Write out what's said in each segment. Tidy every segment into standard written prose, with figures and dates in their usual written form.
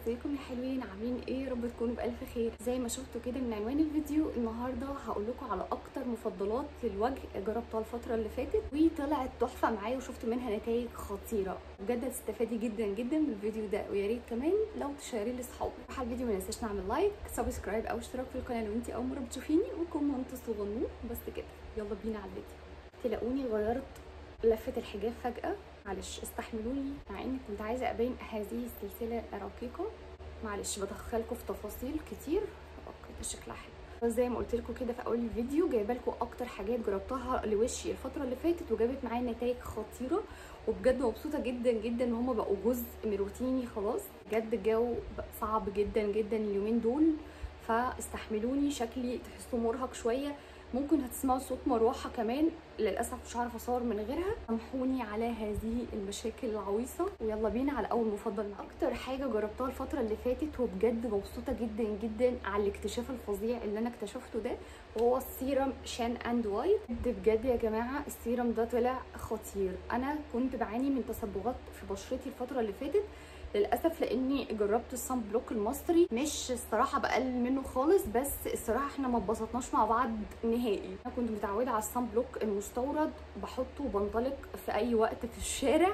ازيكم يا حلوين؟ عاملين ايه؟ رب تكونوا بالف خير. زي ما شفتوا كده من عنوان الفيديو، النهارده هقول لكم على اكتر مفضلات للوجه جربتها الفتره اللي فاتت وطلعت تحفه معايا وشفت منها نتائج خطيره. بجد هتستفادي جدا جدا من الفيديو ده، ويا ريت كمان لو تشيريه لاصحابك. على الفيديو ما ننساش نعمل لايك، سبسكرايب او اشتراك في القناه لو انت اول مره بتشوفيني، وكومنت صغنون. بس كده يلا بينا على الفيديو. تلاقوني غيرت لفه الحجاب فجاه، معلش استحملوني مع اني كنت عايزه ابين هذه السلسله رقيقه. معلش بدخلكم في تفاصيل كتير. كده شكلها حلو. زي ما قلت لكم كده في اول الفيديو، جايبه لكم اكتر حاجات جربتها لوشي الفتره اللي فاتت وجابت معايا نتائج خطيره، وبجد مبسوطه جدا جدا ان هم بقوا جزء من روتيني خلاص. بجد الجو بقى صعب جدا جدا اليومين دول، فاستحملوني. شكلي تحسوه مرهق شويه، ممكن هتسمعوا صوت مروحه كمان، للاسف مش هعرف اصور من غيرها. سامحوني على هذه المشاكل العويصه. ويلا بينا على اول مفضل معايا. اكتر حاجه جربتها الفتره اللي فاتت وبجد مبسوطه جدا جدا على الاكتشاف الفظيع اللي انا اكتشفته ده، وهو السيرم شان اند وايت. بجد يا جماعه السيرم ده طلع خطير. انا كنت بعاني من تصبغات في بشرتي الفتره اللي فاتت للاسف، لاني جربت الصن بلوك المصري، مش الصراحه بقلل منه خالص، بس الصراحه احنا ما اتبسطناش مع بعض نهائي. انا كنت متعوده على الصن بلوك المستورد، بحطه وبنطلق في اي وقت في الشارع،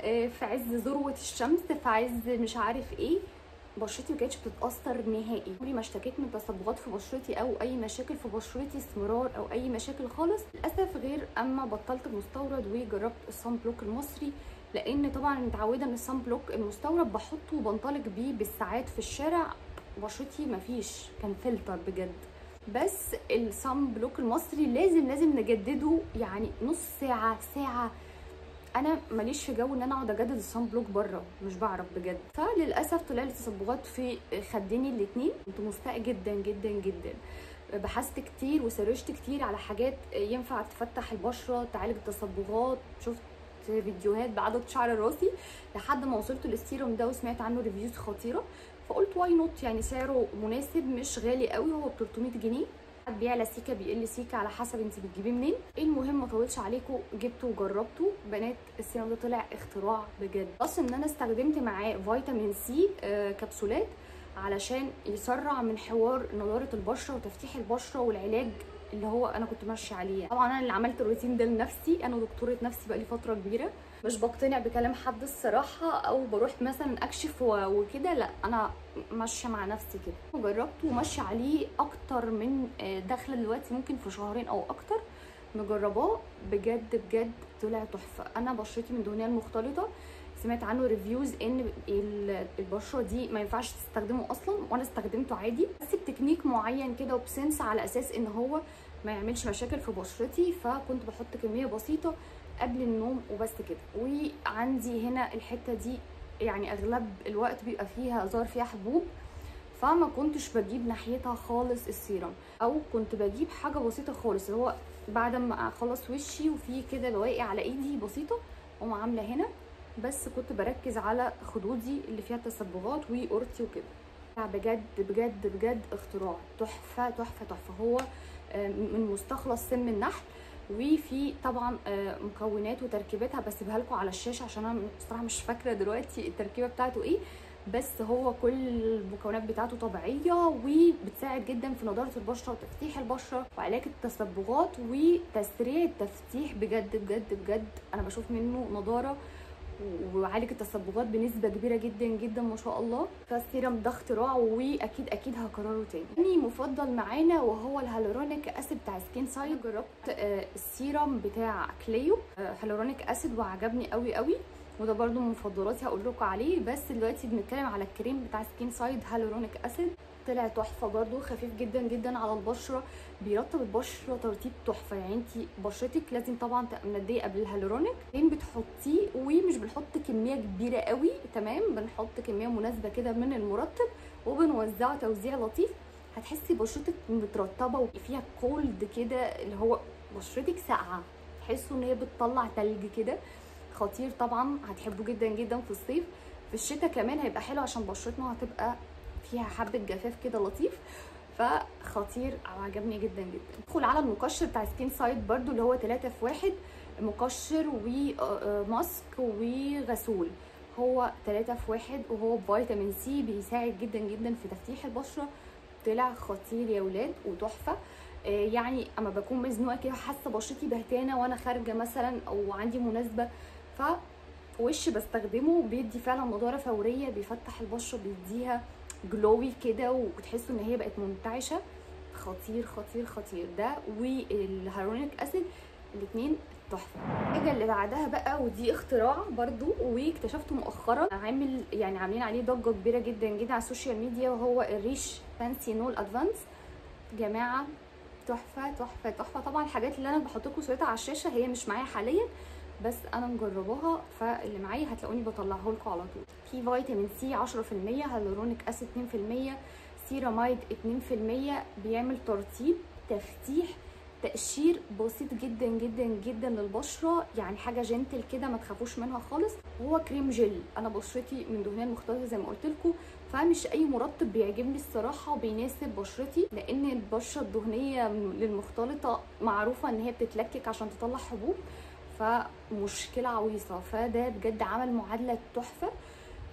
في عز ذروه الشمس، في عز مش عارف ايه. بشرتي ما كانتش بتتاثر نهائي. عمري ما اشتكيت من تصبغات في بشرتي او اي مشاكل في بشرتي، اسمرار او اي مشاكل خالص للاسف، غير اما بطلت المستورد وجربت الصن بلوك المصري. لان طبعا متعوده ان الصن بلوك المستورد بحطه وبنطلق بيه بالساعات في الشارع، بشرتي مفيش، كان فلتر بجد. بس الصن بلوك المصري لازم نجدده، يعني نص ساعه ساعه. انا ماليش في جو ان انا اقعد اجدد الصن بلوك بره، مش بعرف بجد. فللاسف طلع لي تصبغات في خديني الاتنين. كنت مستاء جدا جدا جدا، بحثت كتير وسرشت كتير على حاجات ينفع تفتح البشره تعالج التصبغات، شفت فيديوهات بعدد شعر راسي لحد ما وصلت للسيروم ده وسمعت عنه ريفيوز خطيره. فقلت واي نوت، يعني سعره مناسب مش غالي قوي، هو ب 300 جنيه. بيعلى سيكه بيقل سيكه على حسب انت بتجيبيه منين. المهم ما طولش عليكم، جبته وجربته بنات. السيروم ده طلع اختراع بجد. اصلا ان انا استخدمت معاه فيتامين سي كبسولات علشان يسرع من حوار نضاره البشره وتفتيح البشره والعلاج اللي هو انا كنت ماشيه عليه. طبعا انا اللي عملت الروتين ده لنفسي، انا دكتوره نفسي بقالي فتره كبيره، مش بقتنع بكلام حد الصراحه، او بروح مثلا اكشف وكده، لا انا ماشيه مع نفسي كده. جربته وماشيه عليه اكتر من داخله دلوقتي ممكن في شهرين او اكتر مجرباه. بجد بجد طلع تحفه. انا بشرتي من دهنيه المختلطه، سمعت عنه ريفيوز ان البشره دي ما ينفعش تستخدمه اصلا، وانا استخدمته عادي بس بتكنيك معين كده وبسنس، على اساس ان هو ما يعملش مشاكل في بشرتي. فكنت بحط كميه بسيطه قبل النوم وبس كده. وعندي هنا الحته دي يعني اغلب الوقت بيبقى فيها ظهر فيها حبوب، فما كنتش بجيب ناحيتها خالص السيرم، او كنت بجيب حاجه بسيطه خالص اللي هو بعد ما اخلص وشي وفي كده بواقي على ايدي بسيطه اقوم عامله هنا. بس كنت بركز على خدودي اللي فيها تصبغات وقرتي وكده. بجد بجد بجد اختراع تحفه تحفه تحفه. هو من مستخلص سم النحل، وفي طبعا مكونات وتركيباتها بسيبها لكم على الشاشه عشان انا بصراحه مش فاكره دلوقتي التركيبه بتاعته ايه، بس هو كل المكونات بتاعته طبيعيه وبتساعد جدا في نضاره البشره وتفتيح البشره وعلاج التصبغات وتسريع التفتيح. بجد بجد بجد انا بشوف منه نضاره وعالج التصبغات بنسبه كبيره جدا جدا ما شاء الله. فالسيرم ده اختراع واكيد اكيد هكرره تاني. تاني مفضل معانا وهو الهالورونيك اسيد بتاع سكين سايد. جربت السيرم بتاع كليو هالورونيك اسيد وعجبني قوي قوي، وده برده من مفضلاتي هقول لكم عليه. بس دلوقتي بنتكلم على الكريم بتاع سكين سايد هالورونيك اسيد، طلع تحفه برده، خفيف جدا جدا على البشره، بيرطب البشره ترطيب تحفه. يعني انت بشرتك لازم طبعا تبقى منديه قبل الهالورونيك، بعدين بتحطيه، ومش بنحط كميه كبيره قوي، تمام، بنحط كميه مناسبه كده من المرطب وبنوزعه توزيع لطيف. هتحسي بشرتك مترطبه وفيها كولد كده، اللي هو بشرتك ساقعه، تحسوا ان هي بتطلع تلج كده. خطير طبعا، هتحبوه جدا جدا في الصيف. في الشتاء كمان هيبقى حلو عشان بشرتنا هتبقى فيها حبه جفاف كده لطيف، فخطير وعجبني جدا جدا. ندخل على المقشر بتاع سكين سايد برضو اللي هو 3 في 1، مقشر وماسك وغسول. هو 3 في 1 وهو فيتامين سي بيساعد جدا جدا في تفتيح البشره. طلع خطير يا ولاد وتحفه. يعني اما بكون مزنوقه كده حاسه بشرتي بهتانه وانا خارجه مثلا او عندي مناسبه، وش بستخدمه بيدي فعلا نضاره فوريه، بيفتح البشره، بيديها جلوي كده وتحسوا ان هي بقت منتعشه. خطير خطير خطير ده. والهيالورونيك اسيد الاثنين تحفه. الحاجه اللي بعدها بقى ودي اختراع برضو واكتشفته مؤخرا، عاملين عليه ضجه كبيره جدا جدا على السوشيال ميديا، وهو الريش بانسينول ادفانس. جماعه تحفه تحفه تحفه. طبعا الحاجات اللي انا بحط لكم صورتها على الشاشه هي مش معايا حاليا، بس انا مجرباها، فاللي معايا هتلاقوني بطلعه لكم على طول. في فيتامين سي 10%، هيالورونيك اسيد 2%، سيراميد 2%، بيعمل ترطيب، تفتيح، تقشير بسيط جدا جدا جدا للبشره، يعني حاجه جنتل كده ما تخافوش منها خالص. وهو كريم جل، انا بشرتي من دهنيه مختلطه زي ما قلت لكم، فمش اي مرطب بيعجبني الصراحه وبيناسب بشرتي، لان البشره الدهنيه للمختلطه معروفه ان هي بتتلكك عشان تطلع حبوب، فمشكله عويصه. فده بجد عمل معادله تحفه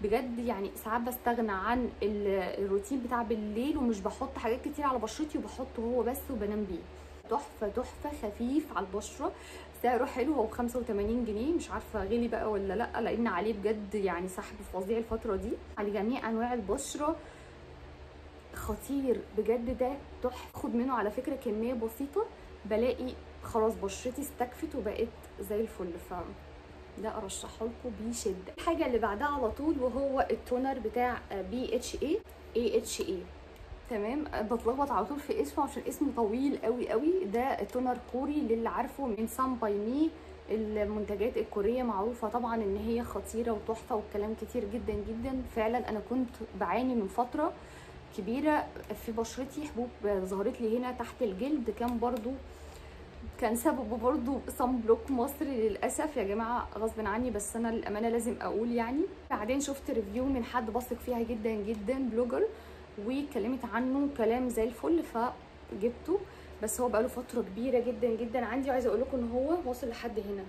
بجد. يعني ساعات بستغنى عن الروتين بتاع بالليل ومش بحط حاجات كتير على بشرتي وبحطه هو بس وبنام بيه. تحفه تحفه، خفيف على البشره، سعره حلو، هو ب 85 جنيه. مش عارفه غلي بقى ولا لا، لان عليه بجد يعني سحب فظيع الفتره دي على جميع انواع البشره. خطير بجد ده تحفه. خد منه على فكره كميه بسيطه بلاقي خلاص بشرتي استكفت وبقت زي الفل، ده ارشحه لكم بشده. الحاجه اللي بعدها على طول وهو التونر بتاع AHA. تمام، بتلخبط على طول في اسمه عشان اسمه طويل قوي قوي. ده تونر كوري للي عارفه من سان باي مي. المنتجات الكوريه معروفه طبعا ان هي خطيره وتحفه والكلام كتير جدا جدا. فعلا انا كنت بعاني من فتره كبيره في بشرتي، حبوب ظهرت لي هنا تحت الجلد، كان سببه برضو صن بلوك مصري للاسف يا جماعه، غصب عني، بس انا للامانه لازم اقول يعني. بعدين شفت ريفيو من حد بثق فيها جدا جدا، بلوجر، واتكلمت عنه كلام زي الفل فجبته. بس هو بقاله فتره كبيره جدا جدا عندي، وعايزه اقول لكم ان هو واصل لحد هنا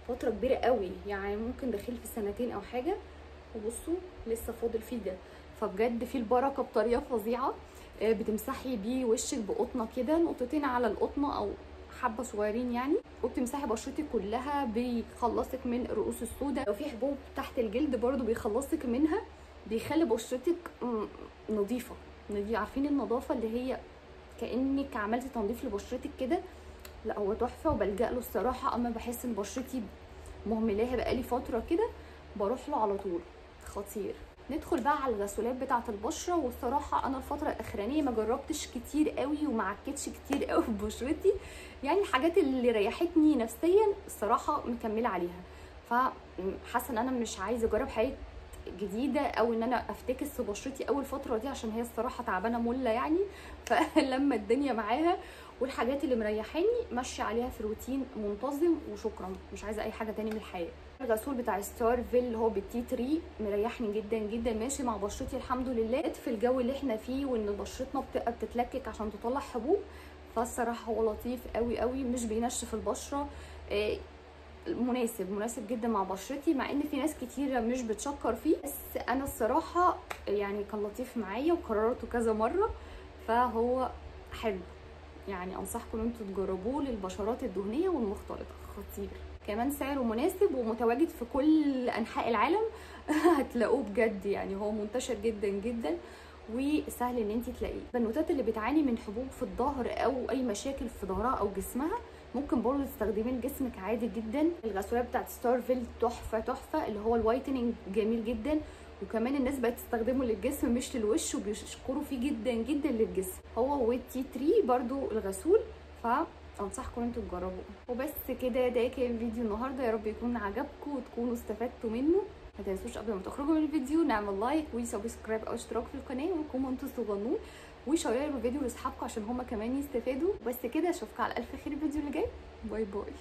فتره كبيره قوي، يعني ممكن داخل في سنتين او حاجه، وبصوا لسه فاضل فيه ده. فبجد فيه البركه بطريقه فظيعه. بتمسحي بيه وشك بقطنه كده، نقطتين على القطنه او حبه صغيرين يعني، وبتمسحي بشرتك كلها، بيخلصك من الرؤوس السوداء. لو في حبوب تحت الجلد برضو بيخلصك منها، بيخلي بشرتك نظيفه. عارفين النظافه اللي هي كانك عملتي تنظيف لبشرتك كده. لا هو تحفه وبلجأ له الصراحه، اما بحس ان بشرتي مهملاها بقالي فتره كده بروح له على طول. خطير. ندخل بقى على الغسولات بتاعه البشره. والصراحه انا الفتره الاخرانيه ما جربتش كتير قوي وما عكتش كتير قوي في بشرتي، يعني الحاجات اللي ريحتني نفسيا الصراحه مكمله عليها. فحاسه ان انا مش عايزه اجرب حاجات جديده او ان انا افتكس في بشرتي اول فتره دي، عشان هي الصراحه تعبانه مله يعني. فلما الدنيا معاها والحاجات اللي مريحاني ماشيه عليها في روتين منتظم وشكرا، مش عايزه اي حاجه تاني من الحياه. الغسول بتاع ستارفيل اللي هو بالتي 3 مريحني جدا جدا، ماشي مع بشرتي الحمد لله في الجو اللي احنا فيه، وان بشرتنا بتبقى بتتلكك عشان تطلع حبوب. فالصراحه هو لطيف قوي قوي، مش بينشف البشره، مناسب جدا مع بشرتي، مع ان في ناس كتيره مش بتشكر فيه، بس انا الصراحه يعني كان لطيف معايا وكررته كذا مره، فهو حلو يعني. انصحكم ان انتوا تجربوه للبشرات الدهنيه والمختلطه. خطير كمان، سعره مناسب ومتواجد في كل انحاء العالم. هتلاقوه بجد يعني، هو منتشر جدا جدا وسهل ان انت تلاقيه. البنوتات اللي بتعاني من حبوب في الظهر او اي مشاكل في ظهرها او جسمها ممكن برضه تستخدميه لجسمك عادي جدا. الغسولات بتاعت ستارفيل تحفه تحفه، اللي هو الوايتنينج جميل جدا، وكمان الناس بقت تستخدمه للجسم مش للوش، وبيشكروا فيه جدا جدا للجسم. هو والتي 3 برضو الغسول، فانصحكم انتوا تجربوه. وبس كده، ده كان فيديو النهارده، يا رب يكون عجبكم وتكونوا استفدتوا منه. ما تنسوش قبل ما تخرجوا من الفيديو نعمل لايك وسبسكرايب او اشتراك في القناه وكومنتوا صغنون، وشيروا الفيديو لاصحابكم عشان هما كمان يستفادوا. بس كده، اشوفكم على الف خير الفيديو اللي جاي. باي باي.